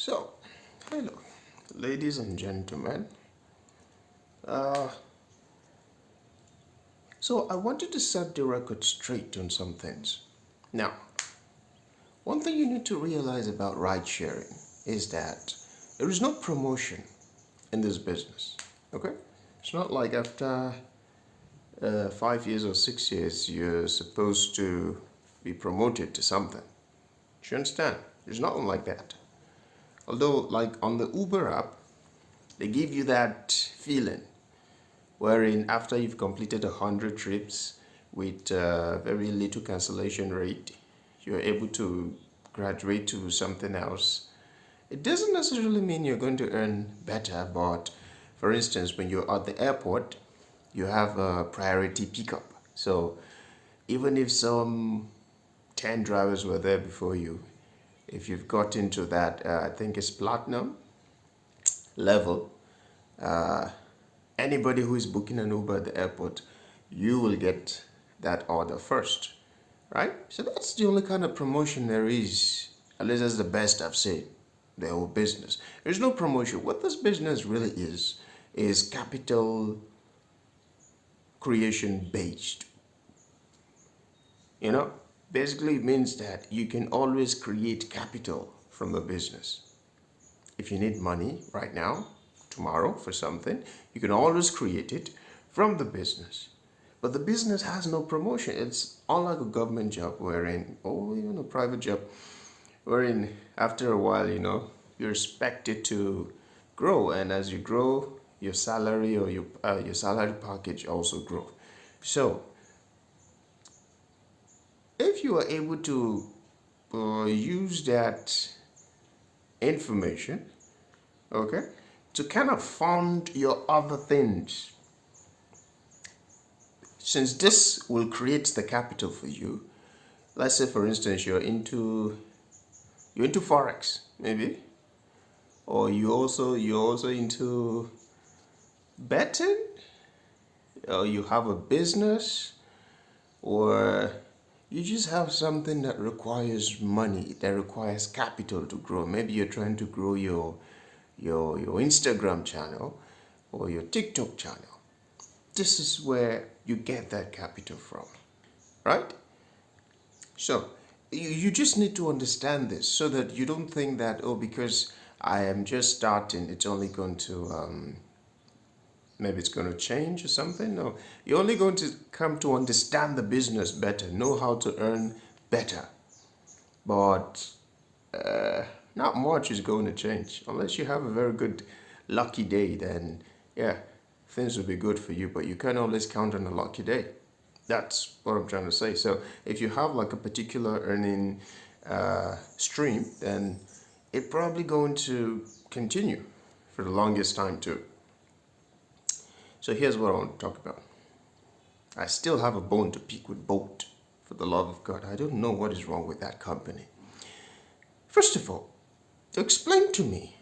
So, hello, ladies and gentlemen. Uh, so, I wanted to set the record straight on some things. Now, one thing you need to realize about ride sharing is that there is no promotion in this business. Okay? It's not like after 5 years or 6 years you're supposed to be promoted to something. Do you understand? There's nothing like that. Although, like on the Uber app, they give you that feeling wherein after you've completed 100 trips with very little cancellation rate, you're able to graduate to something else. It doesn't necessarily mean you're going to earn better, but for instance, when you're at the airport, you have a priority pickup. So even if some 10 drivers were there before you, if you've got into that, I think it's platinum level, anybody who is booking an Uber at the airport, you will get that order first, right? So that's the only kind of promotion there is. At least that's the best I've seen. The whole business. There's no promotion. What this business really is capital creation based. You know, basically it means that you can always create capital from a business. If you need money right now, tomorrow for something, you can always create it from the business. But the business has no promotion. It's unlike a government job wherein, or even a private job, wherein after a while, you're expected to grow. And as you grow, your salary or your salary package also grow. So if you are able to use that information, okay, to kind of fund your other things, since this will create the capital for you. Let's say for instance you're into forex maybe, or you're also into betting, or you have a business, or you just have something that requires money, that requires capital to grow. Maybe you're trying to grow your Instagram channel or your TikTok channel. This is where you get that capital from, right? So you just need to understand this so that you don't think that, oh, because I am just starting, it's only going to, maybe it's going to change or something. No, you're only going to come to understand the business better, know how to earn better. But not much is going to change unless you have a very good lucky day. Then yeah, things will be good for you, but you can't always count on a lucky day. That's what I'm trying to say. So if you have like a particular earning stream, then it's probably going to continue for the longest time too. So here's what I want to talk about. I still have a bone to pick with Bolt. For the love of God, I don't know what is wrong with that company. First of all, explain to me,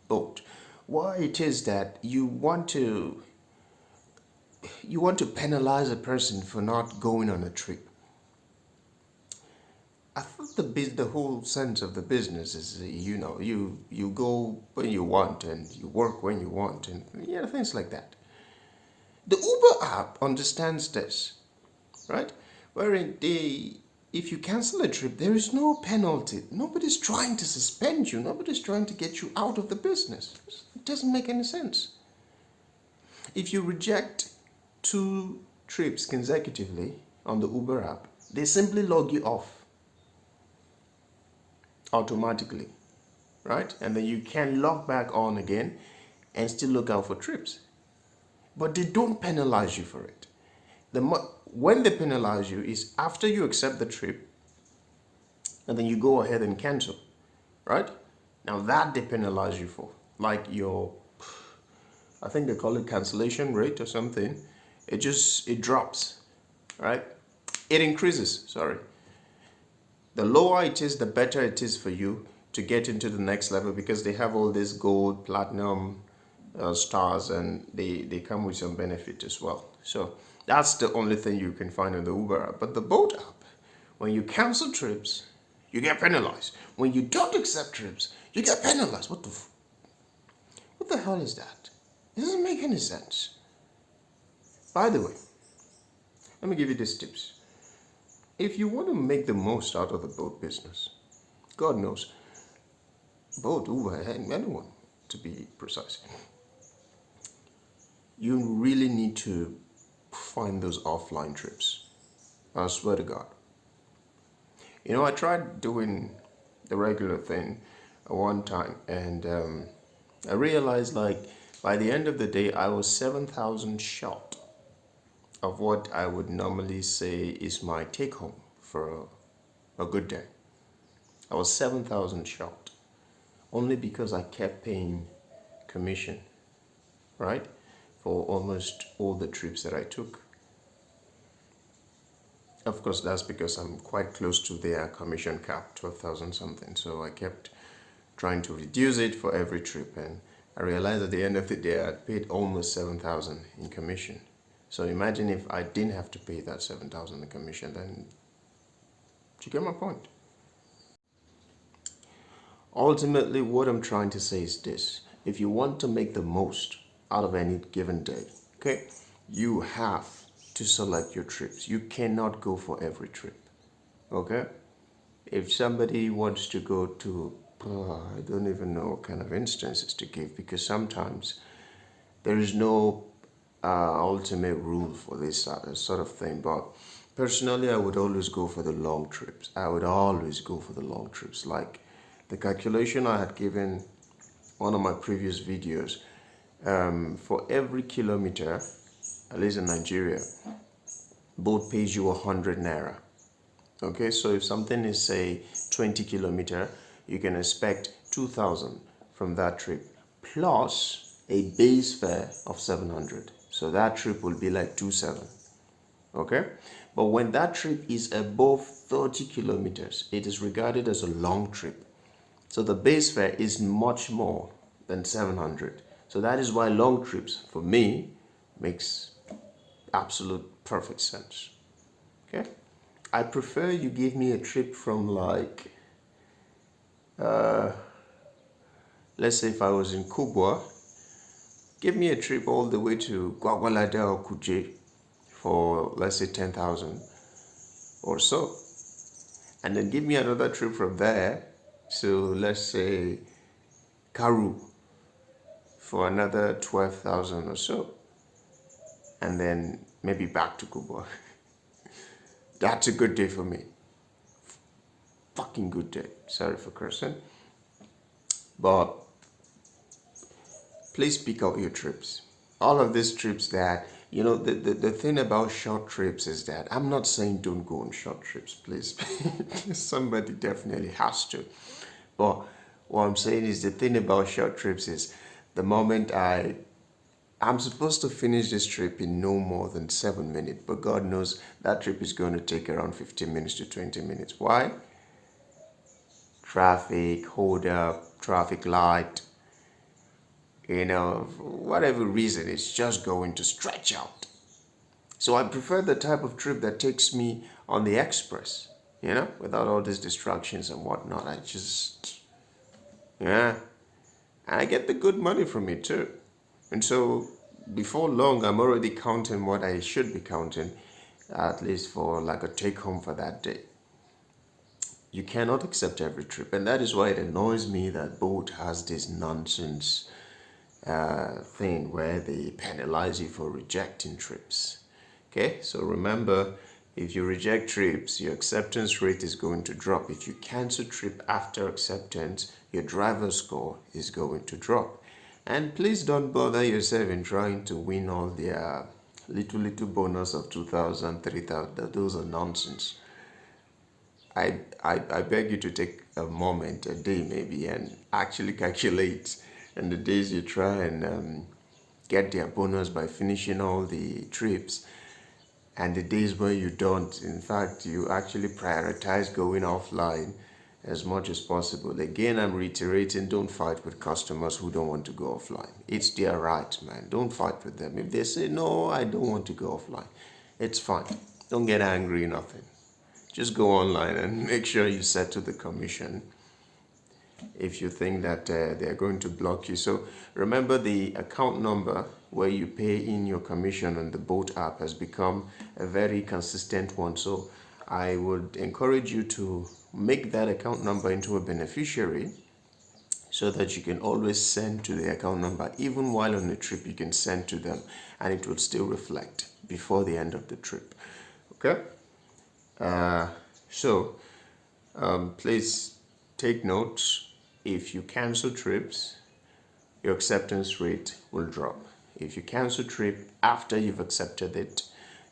Bolt, why it is that you want to penalize a person for not going on a trip. I thought the whole sense of the business is, you go when you want and you work when you want, and things like that. The Uber app understands this, right? Wherein if you cancel a trip, there is no penalty. Nobody's trying to suspend you. Nobody's trying to get you out of the business. It doesn't make any sense. If you reject 2 trips consecutively on the Uber app, they simply log you off automatically, right? And then you can log back on again and still look out for trips. But they don't penalize you for it. When they penalize you is after you accept the trip and then you go ahead and cancel, right? Now that they penalize you for, like I think they call it cancellation rate or something. It drops, right? It increases, sorry. The lower it is, the better it is for you to get into the next level, because they have all this gold, platinum, stars, and they come with some benefit as well. So that's the only thing you can find on the Uber app. But the Bolt app, when you cancel trips, you get penalized. When you don't accept trips, you get penalized. What the hell is that? It doesn't make any sense. By the way, let me give you these tips. If you want to make the most out of the boat business, God knows, boat, Uber, and anyone to be precise, you really need to find those offline trips. I swear to God. I tried doing the regular thing at one time, and I realized, like, by the end of the day, I was 7,000 short of what I would normally say is my take home for a good day. I was 7,000 short, only because I kept paying commission, right, for almost all the trips that I took. Of course, that's because I'm quite close to their commission cap, 12,000 something. So I kept trying to reduce it for every trip, and I realized at the end of the day I paid almost 7,000 in commission. So imagine if I didn't have to pay that 7,000 in commission, then you get my point. Ultimately, what I'm trying to say is this: if you want to make the most out of any given day, okay, you have to select your trips. You cannot go for every trip, okay? If somebody wants to go to, I don't even know what kind of instances to give, because sometimes there is no ultimate rule for this sort of thing. But personally, I would always go for the long trips. Like the calculation I had given one of my previous videos, for every kilometer, at least in Nigeria, boat pays you 100 naira. Okay, so if something is, say, 20 kilometer, you can expect 2,000 from that trip, plus a base fare of 700. So that trip will be like 2,700. Okay, but when that trip is above 30 kilometers, it is regarded as a long trip. So the base fare is much more than 700. So that is why long trips, for me, makes absolute perfect sense. Okay, I prefer you give me a trip from, like, let's say if I was in Kubwa, give me a trip all the way to Gwagwalada or Kuje for, let's say, 10,000 or so, and then give me another trip from there to, let's say, Karu for another 12,000 or so, and then maybe back to Kubwa. That's a good day for me. Fucking good day. Sorry for cursing. But please pick out your trips. All of these trips that, the thing about short trips is that I'm not saying don't go on short trips, please. Somebody definitely has to. But what I'm saying is, the thing about short trips is, the moment I'm supposed to finish this trip in no more than 7 minutes, but God knows that trip is going to take around 15 minutes to 20 minutes. Why? Traffic, hold up, traffic light, whatever reason, it's just going to stretch out. So I prefer the type of trip that takes me on the express, without all these distractions and whatnot. And I get the good money from it too. And so before long, I'm already counting what I should be counting, at least for like a take home for that day. You cannot accept every trip, and that is why it annoys me that boat has this nonsense thing where they penalize you for rejecting trips. Okay, so remember, if you reject trips, your acceptance rate is going to drop. If you cancel trip after acceptance, your driver score is going to drop. And please don't bother yourself in trying to win all their little bonus of 2,000, 3,000. Those are nonsense. I beg you to take a moment, a day maybe, and actually calculate and the days you try and get their bonus by finishing all the trips, and the days where you don't. In fact, you actually prioritize going offline as much as possible. Again, I'm reiterating, don't fight with customers who don't want to go offline. It's their right, man. Don't fight with them. If they say, no, I don't want to go offline, it's fine. Don't get angry, nothing. just go online and make sure you settle the commission if you think that they're going to block you. So remember, the account number where you pay in your commission on the boat app has become a very consistent one. So I would encourage you to make that account number into a beneficiary so that you can always send to the account number. Even while on the trip, you can send to them and it will still reflect before the end of the trip. Okay? So please take notes. If you cancel trips, your acceptance rate will drop. If you cancel trip after you've accepted it,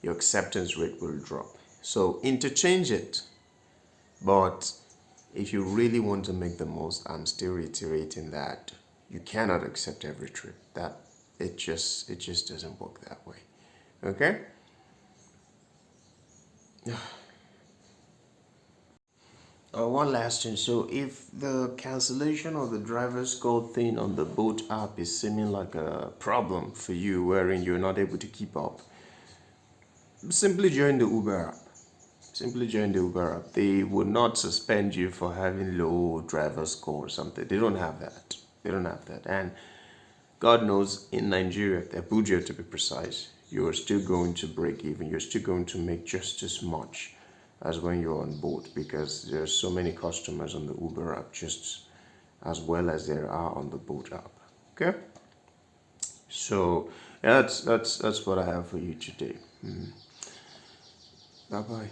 your acceptance rate will drop. So interchange it. But if you really want to make the most, I'm still reiterating that you cannot accept every trip. That it just doesn't work that way. Okay? One last thing. So if the cancellation of the driver's code thing on the boat app is seeming like a problem for you, wherein you're not able to keep up, simply join the Uber app. Simply join the Uber app. They would not suspend you for having low driver score or something. They don't have that. They don't have that. And God knows, in Nigeria, Abuja to be precise, you're still going to break even. You're still going to make just as much as when you're on board, because there's so many customers on the Uber app just as well as there are on the boat app. Okay? So yeah, that's what I have for you today. Bye bye.